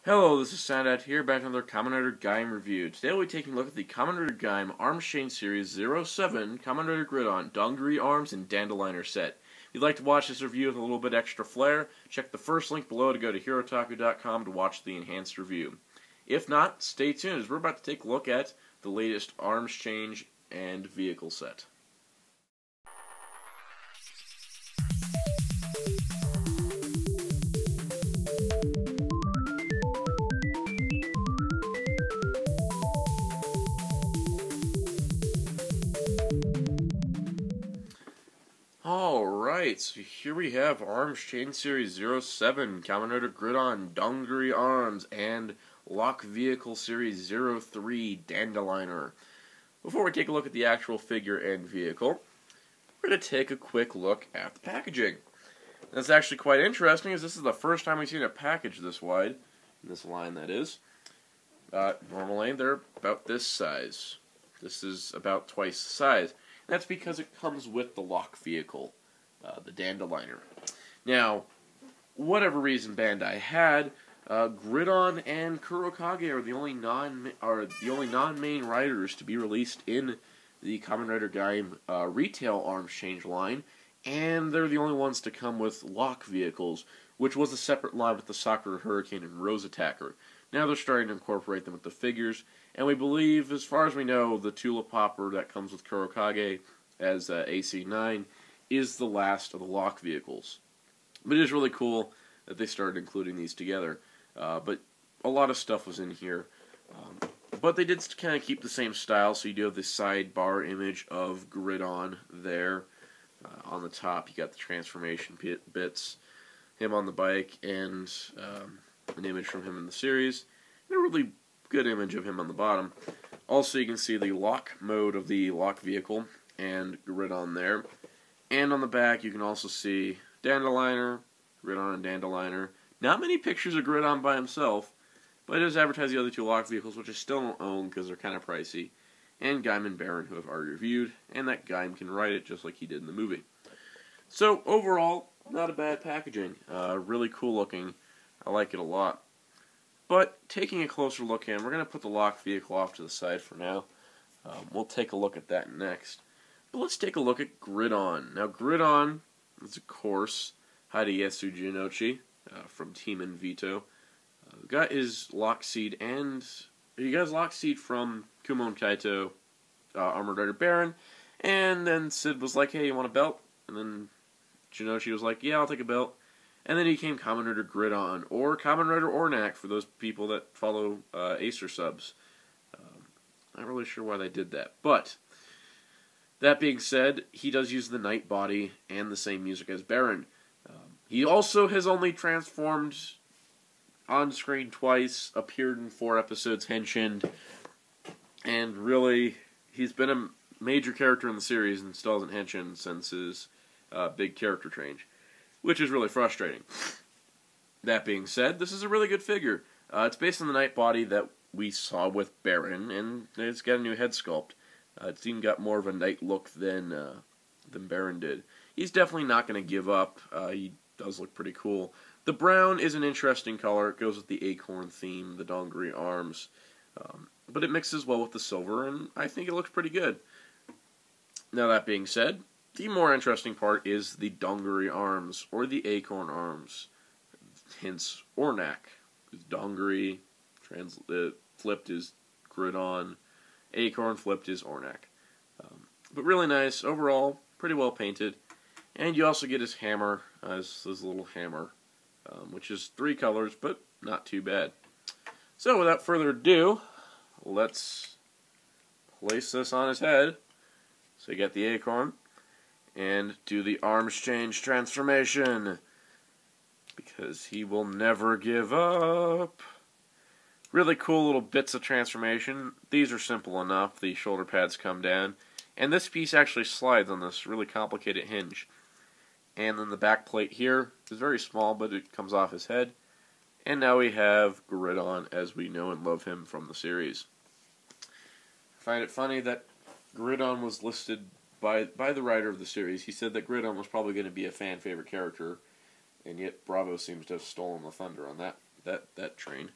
Hello, this is Soundout here, back on another Kamen Rider Gaim review. Today we'll be taking a look at the Kamen Rider Gaim Arms Chain Series 07 Kamen Rider Gridon Dongri Arms and Dandeliner set. If you'd like to watch this review with a little bit extra flair, check the first link below to go to hirotaku.com to watch the enhanced review. If not, stay tuned as we're about to take a look at the latest arms change and vehicle set. Alright, so here we have Arms Chain Series 07, Kamen Rider Gridon, Dongri Arms, and Lock Vehicle Series 03, Dandeliner. Before we take a look at the actual figure and vehicle, we're going to take a quick look at the packaging. That's actually quite interesting, as this is the first time we've seen a package this wide, in this line that is. Normally they're about this size. This is about twice the size. That's because it comes with the lock vehicle, the Dandeliner. Now, whatever reason Bandai had, Gridon and Kurokage are the only non-main riders to be released in the Kamen Rider Gaim retail arms change line, and they're the only ones to come with lock vehicles, which was a separate line with the Sakura Hurricane and Rose Attacker. Now they're starting to incorporate them with the figures, and we believe, as far as we know, the Tulip Popper that comes with Kurokage as AC09 is the last of the lock vehicles. But it is really cool that they started including these together. But a lot of stuff was in here. But they did kind of keep the same style, so you do have this sidebar image of Gridon there. On the top, you got the transformation bits, him on the bike, and an image from him in the series, and a really good image of him on the bottom. Also, you can see the lock mode of the lock vehicle and Gridon there. And on the back, you can also see Dandeliner, Gridon and Dandeliner. Not many pictures of Gridon by himself, but it does advertise the other two lock vehicles, which I still don't own because they're kind of pricey. And Gaim and Baron, who I've already reviewed, and that Gaim can ride it just like he did in the movie. So, overall, not a bad packaging. Really cool looking. I like it a lot. But, taking a closer look in, we're going to put the lock vehicle off to the side for now. We'll take a look at that next. But let's take a look at Gridon. Now, Gridon is, of course, Hideyasu Jinochi from Team Invito. Got his lock seed, and he got his lock seed from Kumon Kaito, Armored Rider Baron, and then Sid was like, hey, you want a belt? And then Jinochi was like, yeah, I'll take a belt. And then he became Kamen Rider Gridon, or Kamen Rider Ornak for those people that follow Acer subs. Not really sure why they did that. But, that being said, he does use the Night Body and the same music as Baron. He also has only transformed on screen twice, appeared in 4 episodes, henshined, and really, he's been a major character in the series and still hasn't henshined since his big character change, which is really frustrating. That being said, this is a really good figure. It's based on the Night Body that we saw with Baron, and it's got a new head sculpt. It's even got more of a Night look than Baron did. He's definitely not going to give up. He does look pretty cool. The brown is an interesting color. It goes with the acorn theme, the Dongri arms. But it mixes well with the silver, and I think it looks pretty good. Now, that being said, the more interesting part is the Dongri arms, or the acorn arms. Hence, Ornak. Dongri, flipped is Gridon. Acorn flipped is Ornak. But really nice. Overall, pretty well painted. And you also get his hammer, his little hammer, which is 3 colors, but not too bad. So, without further ado, let's place this on his head. So you get the acorn, and do the arms change transformation, because he will never give up. Really cool little bits of transformation. These are simple enough. The shoulder pads come down, and this piece actually slides on this really complicated hinge. And then the back plate here is very small, but it comes off his head. And now we have Gridon as we know and love him from the series. I find it funny that Gridon was listed by the writer of the series. He said that Gridon was probably going to be a fan favorite character, and yet Bravo seems to have stolen the thunder on that train.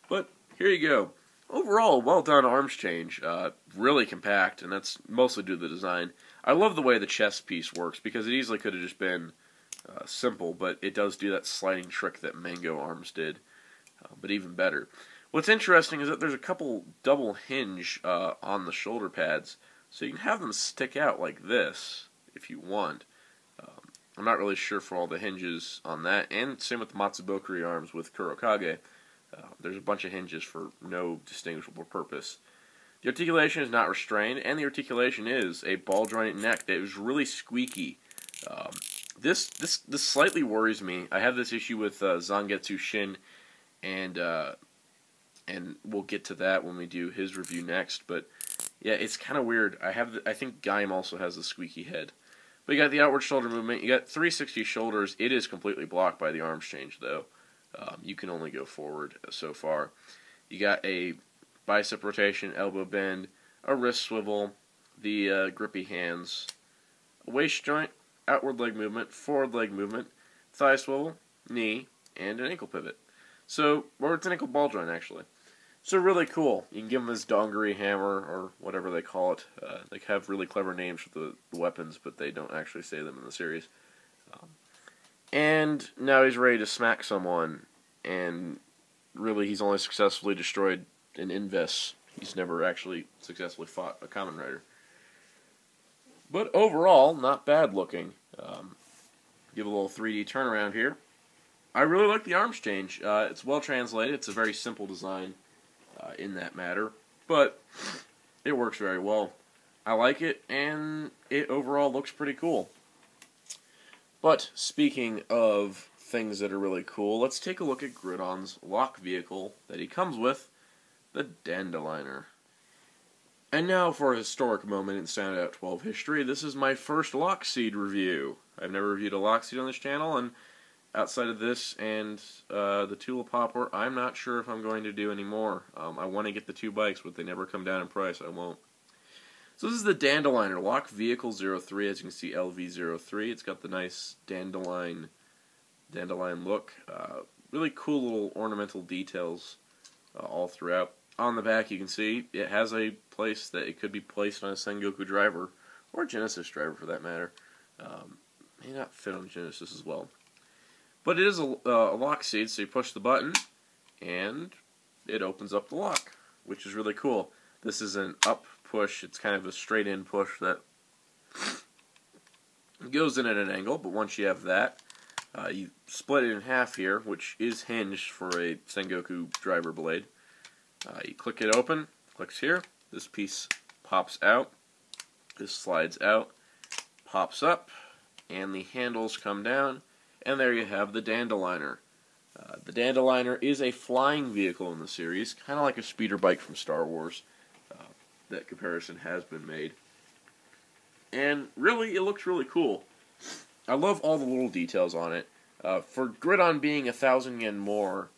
But here you go. Overall, well done arms change. Really compact, and that's mostly due to the design. I love the way the chest piece works, because it easily could have just been simple, but it does do that sliding trick that Mango Arms did, but even better. What's interesting is that there's a couple double hinge on the shoulder pads, so you can have them stick out like this if you want. I'm not really sure for all the hinges on that, and same with the Matsubokuri arms with Kurokage. There's a bunch of hinges for no distinguishable purpose. The articulation is not restrained, and the articulation is a ball-jointed neck that is really squeaky. This slightly worries me. I have this issue with Zangetsu Shin, and we'll get to that when we do his review next. But yeah, it's kind of weird. I think Gaim also has a squeaky head. But you got the outward shoulder movement. You got 360 shoulders. It is completely blocked by the arms change, though. You can only go forward so far. You got a bicep rotation, elbow bend, a wrist swivel, the grippy hands, a waist joint, outward leg movement, forward leg movement, thigh swivel, knee, and an ankle pivot. Or it's an ankle ball joint, actually. So really cool. You can give them this Dongari hammer, or whatever they call it. They have really clever names for the weapons, but they don't actually say them in the series. And now he's ready to smack someone, and really he's only successfully destroyed an Inves. He's never actually successfully fought a Kamen Rider. But overall, not bad looking. Give a little 3D turnaround here. I really like the arms change. It's well translated. It's a very simple design in that matter, but it works very well. I like it, and it overall looks pretty cool. But speaking of things that are really cool, let's take a look at Gridon's lock vehicle that he comes with, the Dandeliner. And now for a historic moment in Soundout 12 history. This is my first Lockseed review. I've never reviewed a Lockseed on this channel, and outside of this and the Tula Popper, I'm not sure if I'm going to do any more. I want to get the two bikes, but they never come down in price. I won't. So this is the Dandeliner Lock Vehicle 03. As you can see, LV03. It's got the nice dandelion look. Really cool little ornamental details all throughout. On the back, you can see it has a place that it could be placed on a Sengoku driver, or a Genesis driver for that matter. May not fit on Genesis as well. But it is a lock seat, so you push the button, and it opens up the lock, which is really cool. This is an up push. It's kind of a straight-in push that goes in at an angle, but once you have that, you split it in half here, which is hinged for a Sengoku driver blade. You click it open, clicks here, this piece pops out, this slides out, pops up, and the handles come down, and there you have the Dandeliner. The Dandeliner is a flying vehicle in the series, kind of like a speeder bike from Star Wars. That comparison has been made. And really, it looks really cool. I love all the little details on it. For Gridon being 1,000 yen more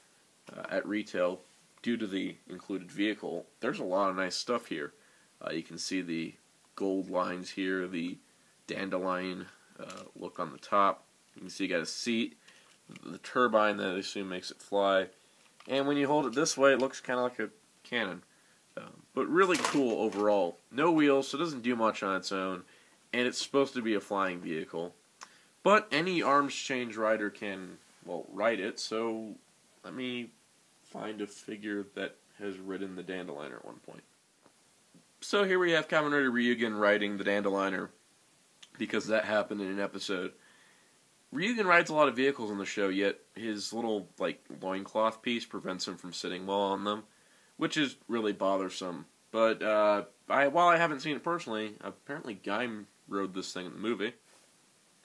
at retail, due to the included vehicle, there's a lot of nice stuff here. You can see the gold lines here, the dandelion look on the top. You can see you got a seat, the turbine that I assume makes it fly, and when you hold it this way, it looks kind of like a cannon. But really cool overall. No wheels, so it doesn't do much on its own, and it's supposed to be a flying vehicle. But any arms change rider can, well, ride it, so let me find a figure that has ridden the Dandeliner at one point. So here we have Kamen Rider Ryugen riding the Dandeliner, because that happened in an episode. Ryugen rides a lot of vehicles on the show, yet his little, loincloth piece prevents him from sitting well on them, which is really bothersome. But while I haven't seen it personally, apparently Gaim rode this thing in the movie.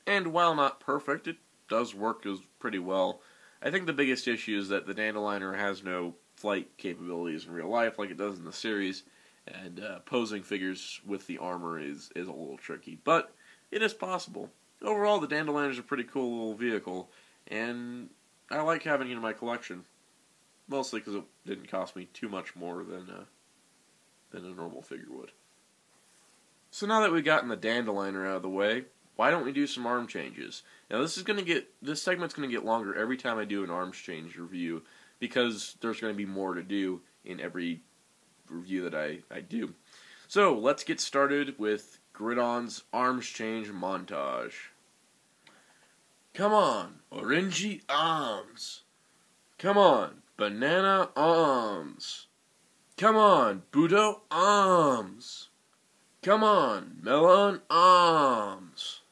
And while not perfect, it does work pretty well. I think the biggest issue is that the Dandeliner has no flight capabilities in real life like it does in the series, and posing figures with the armor is a little tricky. But it is possible. Overall, the Dandeliner is a pretty cool little vehicle, and I like having it in my collection. Mostly because it didn't cost me too much more than a normal figure would. So now that we've gotten the Dandeliner out of the way, why don't we do some arm changes? Now this segment's gonna get longer every time I do an arms change review, because there's gonna be more to do in every review that I do. So let's get started with Gridon's arms change montage. Come on, orangey arms. Come on, banana arms. Come on, Budo arms. Come on, melon arms.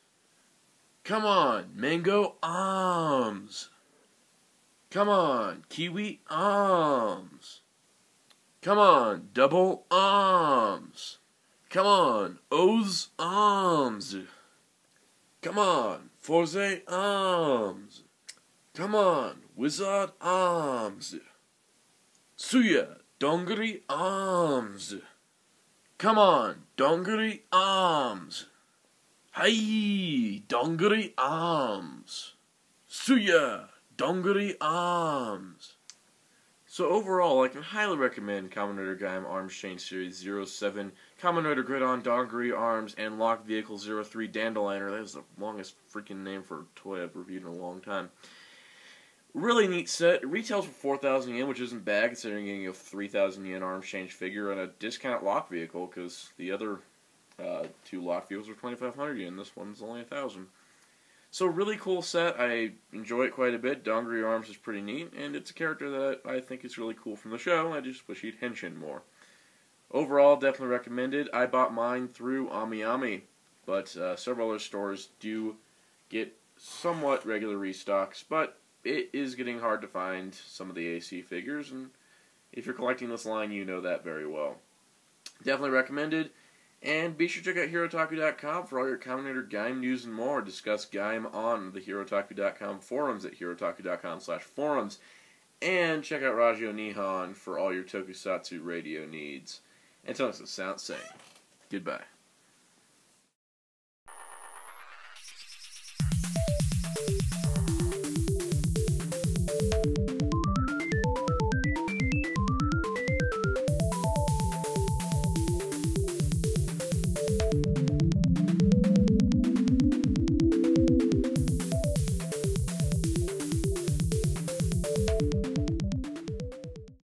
Come on, mango arms. Come on, kiwi arms. Come on, double arms. Come on, O's arms. Come on, Forze arms. Come on, wizard arms. Suya, dongari arms. Come on, dongari arms. Hai, dongari arms. Suya, dongari arms. So overall, I can highly recommend Kamen Rider Gaim Arms Change Series 07, Kamen Rider Gridon Dongari Arms, and Lock Vehicle 03 Dandeliner. That is the longest freaking name for a toy I've reviewed in a long time. Really neat set. It retails for 4,000 yen, which isn't bad considering getting a 3,000 yen arms change figure and a discount lock vehicle, because the other two lock vehicles are 2,500 yen. This one's only 1,000. So really cool set. I enjoy it quite a bit. Dongari Arms is pretty neat, and it's a character that I think is really cool from the show. I just wish he'd henshin more. Overall, definitely recommended. I bought mine through AmiAmi, but several other stores do get somewhat regular restocks, but it is getting hard to find some of the AC figures, and if you're collecting this line, you know that very well. Definitely recommended. And be sure to check out HeroTaku.com for all your Kamen Rider Gaim news and more. Discuss Gaim on the HeroTaku.com forums at HeroTaku.com/forums. And check out Radio Nihon for all your Tokusatsu radio needs. Until next time, saying goodbye.